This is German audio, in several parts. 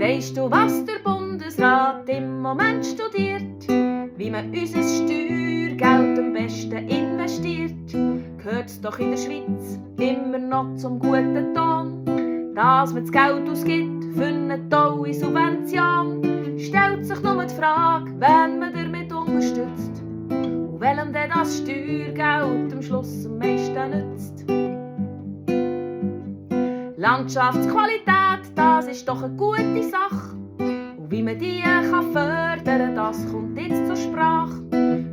Weisst du, was der Bundesrat im Moment studiert? Wie man unser Steuergeld am besten investiert. Gehört's doch in der Schweiz immer noch zum guten Ton, dass man das Geld ausgibt für eine tolle Subvention. Stellt sich nur die Frage, wen man damit unterstützt und welchem denn das Steuergeld am Schluss am meisten nützt. Landschaftsqualität, das ist doch eine gute Sache. Und wie man die kann fördern, das kommt jetzt zur Sprache.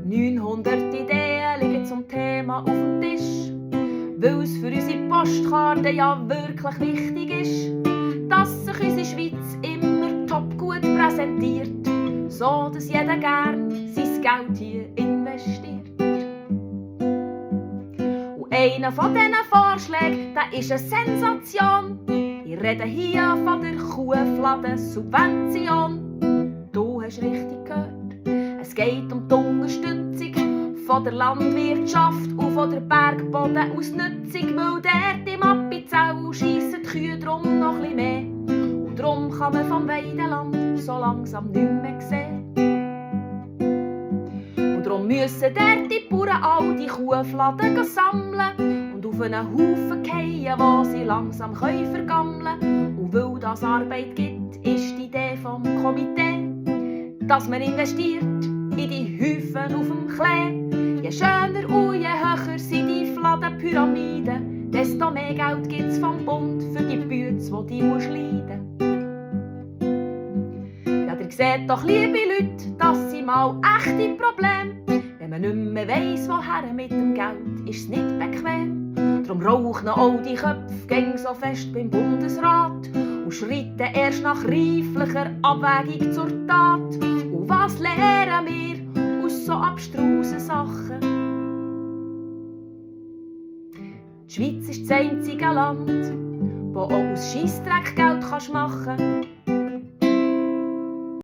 900 Ideen liegen zum Thema auf dem Tisch, weil es für unsere Postkarte ja wirklich wichtig ist, dass sich unsere Schweiz immer top gut präsentiert, so dass jeder gern sein Geld hier investiert. Und einer von diesen Vorschlägen, das ist eine Sensation. Ich rede hier von der Kuhfladensubvention. Du hast richtig gehört, es geht um die Unterstützung von der Landwirtschaft und von der Bergbodenausnutzung, weil dort im Appenzell schiessen die Kühe drum noch ein bisschen mehr. Und darum kann man vom Weideland so langsam nicht mehr sehen. Und darum müssen dort die Bauern all die Kuhfladen sammeln und auf einen Haufen fallen, wo sie langsam vergammeln können. Und weil das Arbeit gibt, ist die Idee vom Komitee, dass man investiert in die Häufen auf dem Klee. Je schöner und je höher sind die Fladenpyramiden, desto mehr Geld gibt's vom Bund für die Bütze, die musst leiden. Ja, ihr seht doch, liebe Leute, das sind mal echte Probleme. Wenn man nicht mehr weiss, woher mit dem Geld, ist es nicht bequem. Darum rauchen all die Köpfe gäng so fest beim Bundesrat und schreiten erst nach reiflicher Abwägung zur Tat. Und was lernen wir aus so abstrusen Sachen? Die Schweiz ist das einzige Land, wo auch aus Scheissdreck Geld machen kannst.